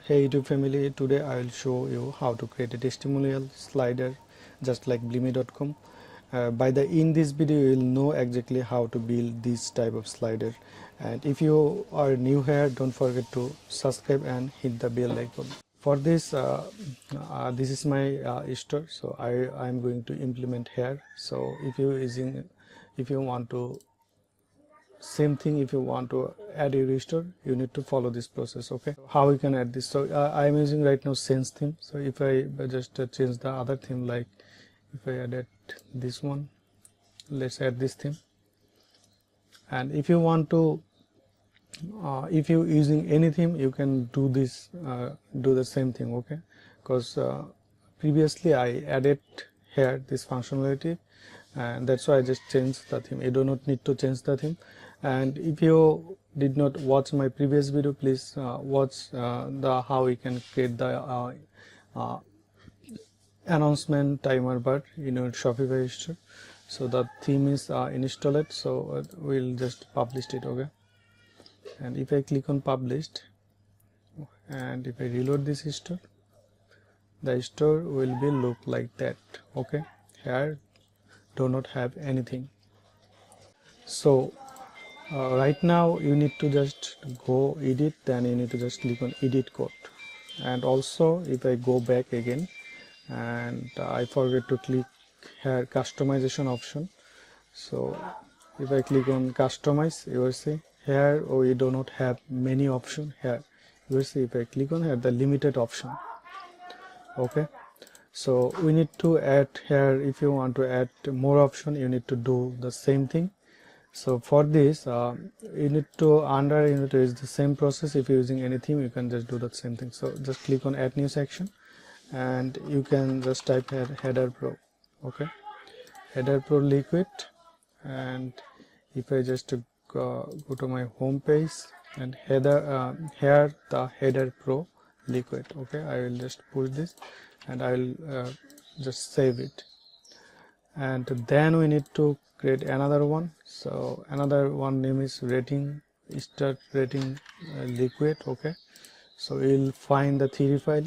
Hey YouTube family, today I will show you how to create a testimonial slider just like blimy.com. In this video you will know exactly how to build this type of slider, and if you are new here, don't forget to subscribe and hit the bell icon. For this this is my store, so I am going to implement here. So if you want to same thing, if you want to add a restore, you need to follow this process. Okay, how we can add this? So I am using right now Sense theme. So if I just change the other theme, like if I added this one, let's add this theme. And if you want to if you using any theme, you can do this do the same thing. Okay, because previously I added here this functionality, and that's why I just changed the theme. You do not need to change the theme. And if you did not watch my previous video, please watch the how we can create the announcement timer bar in your Shopify store. So the theme is installed, so we'll just publish it. Okay, and if I click on published and if I reload this store, the store will be look like that. Okay, here do not have anything. So right now you need to just go edit, then you need to just click on edit code. And also if I go back again and I forget to click here customization option, so if I click on customize, you will see here we do not have many options. Here you will see if I click on here the limited option. Okay, so we need to add here, if you want to add more option, you need to do the same thing. So for this you need to use the same process. If you're using any theme, you can just do the same thing. So just click on add new section and you can just type here header pro. Okay, header pro liquid, and if I just go to my home page and header here the header pro liquid. Okay, I will just push this and I will just save it. And then we need to create another one. So another one name is rating, start rating liquid. Okay, so you'll find the theory file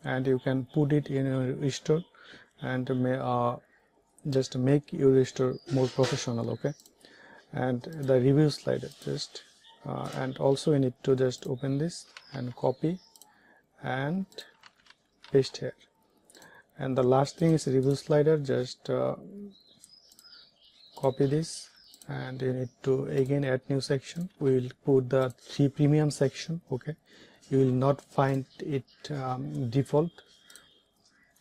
and you can put it in your store and just make your store more professional. Okay, and the review slider just and also we need to just open this and copy and paste here. And the last thing is review slider, just copy this and you need to again add new section. We will put the 3 premium section. Okay, you will not find it default,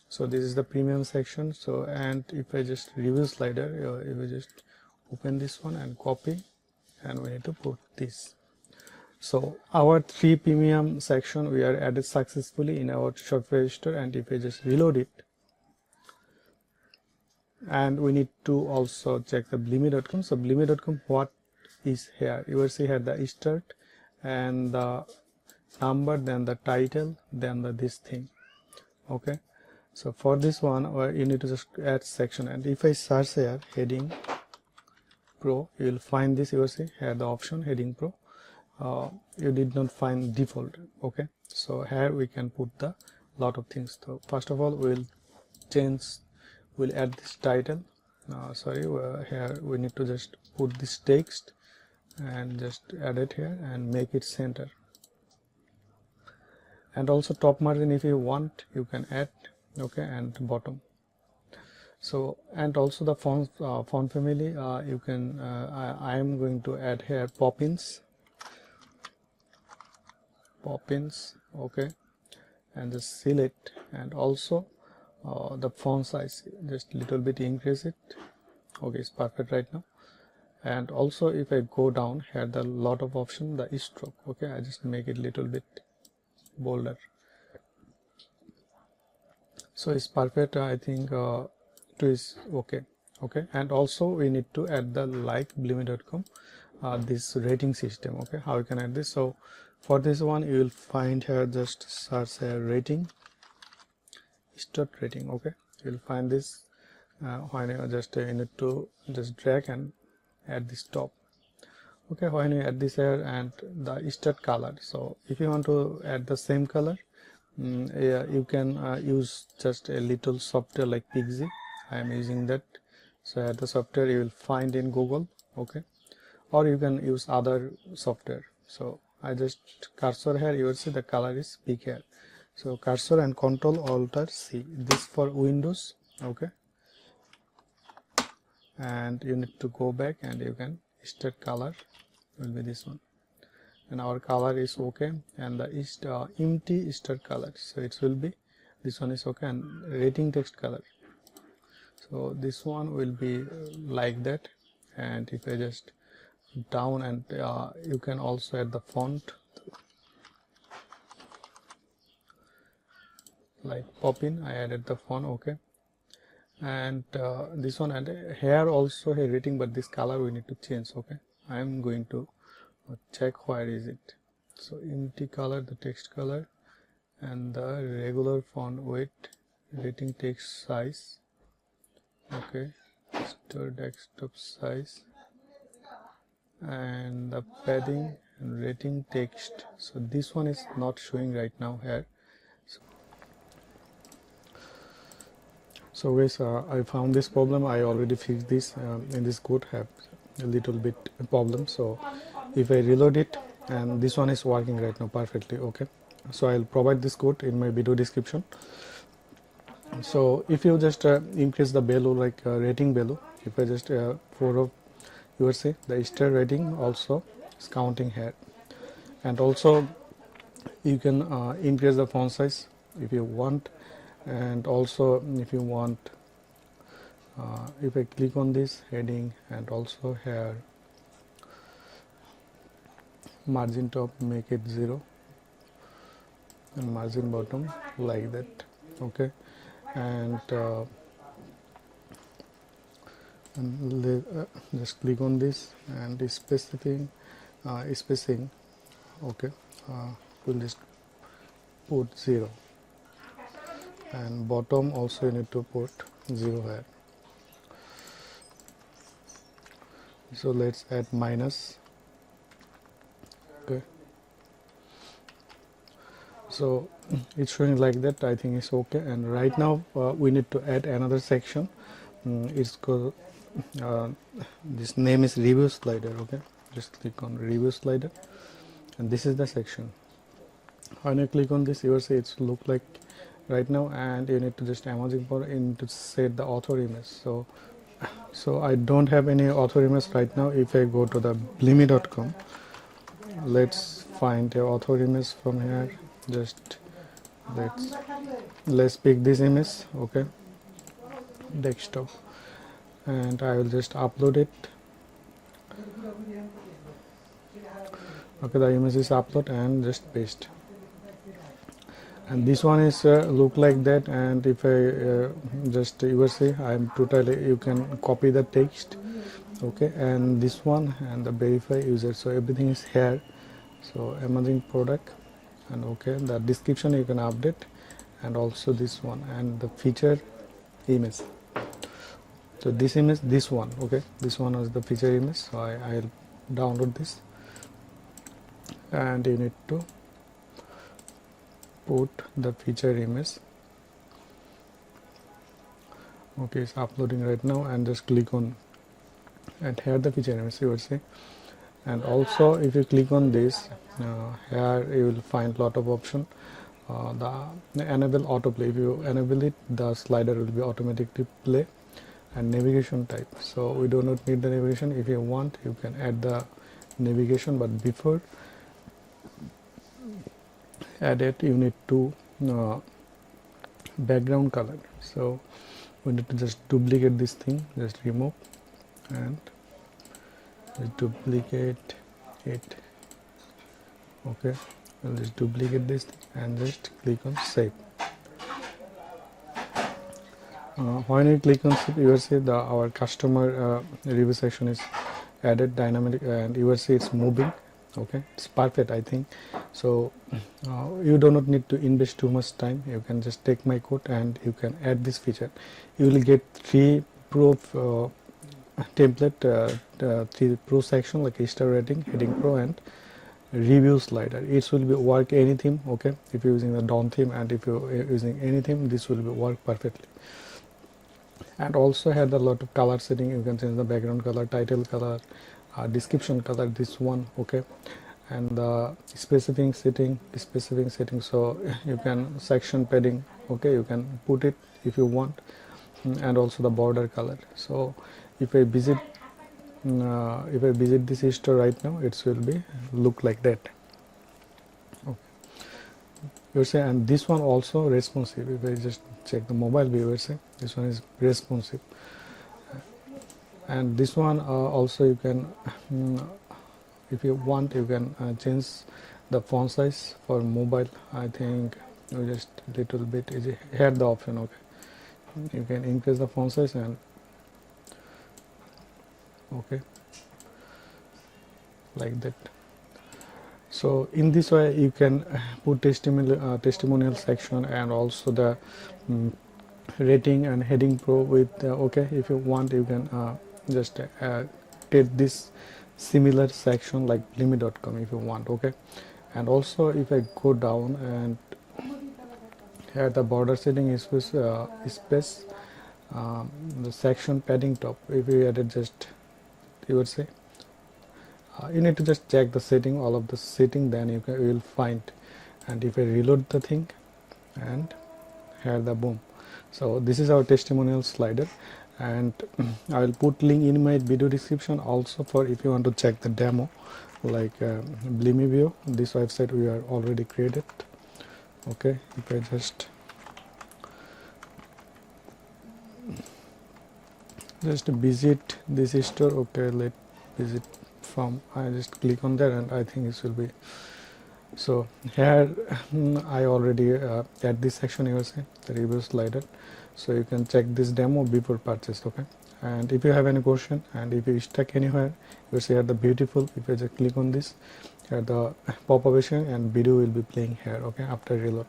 so this is the premium section. So and if I just review slider, you will just open this one and copy, and we need to put this. So our 3 premium section we are added successfully in our Shopify store. And if I just reload it, and we need to also check the blimy.com. so blimy.com, what is here? You will see here the start and the number, then the title, then this thing. Okay, so for this one you need to just add section, and if I search here heading pro, you will find this. You will see here the option heading pro. You did not find default. Okay, so here we can put the lot of things. So first of all we'll add this title. Here we need to just put this text and just add it here and make it center. And also top margin, if you want, you can add. Okay, and bottom. So and also the font family, you can I am going to add here poppins. Okay, and just select, and also the font size, just little bit increase it. Okay, it's perfect right now. And also if I go down here, the lot of option, the stroke. Okay, I just make it little bit bolder, so it's perfect. I think 2 is okay. Okay, and also we need to add the like blimy.com this rating system. Okay, how we can add this? So for this one you will find here, just search here rating, start rating. Okay, you will find this when you just you need to just drag and add this top. Okay, when you add this here and the start color, so if you want to add the same color, yeah, you can use just a little software like Pixie. I am using that. So add the software you will find in Google, okay, or you can use other software. So I just cursor here, you will see the color is big here. So cursor and Control Alt C, this for Windows, okay, and you need to go back and you can start color will be this one, and our color is okay, and the empty start color, so it will be this one is okay, and rating text color, so this one will be like that. And if I just down, and you can also add the font like pop in, I added the font, okay, and this one, and here also a rating, but this color we need to change, okay. I am going to check where is it. So empty color, the text color, and the regular font weight, rating text size, okay, store desktop size, and the padding and rating text. So this one is not showing right now here. So guys, I found this problem. I already fixed this in this code, have a little bit problem. So if I reload it, and this one is working right now perfectly, okay. So I'll provide this code in my video description. So if you just increase the value, like rating value, if I just for you will see the star rating also is counting here, and also you can increase the font size if you want, and also if you want, if I click on this heading, and also here margin top, make it 0, and margin bottom like that, okay, and just click on this and spacing, okay, we'll just put 0, and bottom also you need to put 0 here. So let's add minus, okay. So it's showing like that, I think it's okay. And right now we need to add another section. It's called this name is review slider, okay. Just click on review slider, and this is the section. When you click on this, you will see it's look like right now, and you need to just amazing for in to set the author image. So I don't have any author image right now. If I go to the blimy.com, let's find a author image from here. Just let's pick this image, okay, desktop, and I will just upload it. Okay, the image is upload, and just paste. And this one is look like that, and if I just you will see I am totally, you can copy the text, okay, and this one and the verify user, so everything is here. So amazing product, and okay, the description you can update, and also this one, and the feature image. So this image, this one, okay, this one is the feature image. So I'll download this, and you need to put the feature image, okay. It's uploading right now, and just click on, and here the feature image you will see. And also if you click on this, here you will find lot of option. The enable autoplay, if you enable it, the slider will be automatically play, and navigation type, so we do not need the navigation. If you want, you can add the navigation, but before add it, you need to background color. So we need to just duplicate this thing, just remove and just duplicate it, okay. I'll just duplicate this and just click on save. When you click on save, you will see our customer review section is added dynamic, and you will see it's moving, okay. It's perfect, I think. So you do not need to invest too much time. You can just take my code and you can add this feature. You will get free proof template, the pro section like star rating, heading pro, and review slider. It will be work any theme. Okay, if you're using the Dawn theme and if you're using any theme, this will be work perfectly. And also had a lot of color setting. You can change the background color, title color, description color, this one. Okay, and the specific setting, so you can section padding. Okay, you can put it if you want, and also the border color. So if I visit this store right now, it will be look like that. Okay, you say, and this one also responsive. If I just check the mobile viewer, say this one is responsive, and this one also you can if you want, you can change the font size for mobile. I think you just little bit easy here the option. Okay, you can increase the font size, and okay, like that. So in this way you can put testimonial section and also the rating and heading pro with okay, if you want you can just take this similar section like blimy.com if you want. Okay, and also if I go down and here the border setting is space the section padding top, if you added just you would say you need to just check the setting, all of the setting, then you will find. And if I reload the thing and here the boom, so this is our testimonial slider, and I will put link in my video description also for if you want to check the demo like Blimy View. This website we are already created. Okay, if I just visit this store. Okay, let visit from, I just click on there and I think it will be. So here I already at this section you will see the review slider, so you can check this demo before purchase. Okay, and if you have any question and if you stuck anywhere, you see here the beautiful, if you just click on this here the pop-up and video will be playing here. Okay, after reload.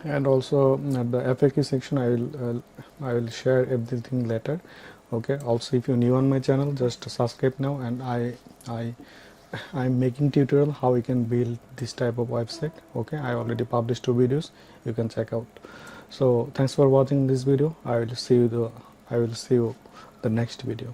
And also at the FAQ section I will share everything later. Okay, also if you're new on my channel, just subscribe now, and I'm making tutorial how you can build this type of website. Okay, I already published 2 videos, you can check out. So thanks for watching this video. I will see you the next video.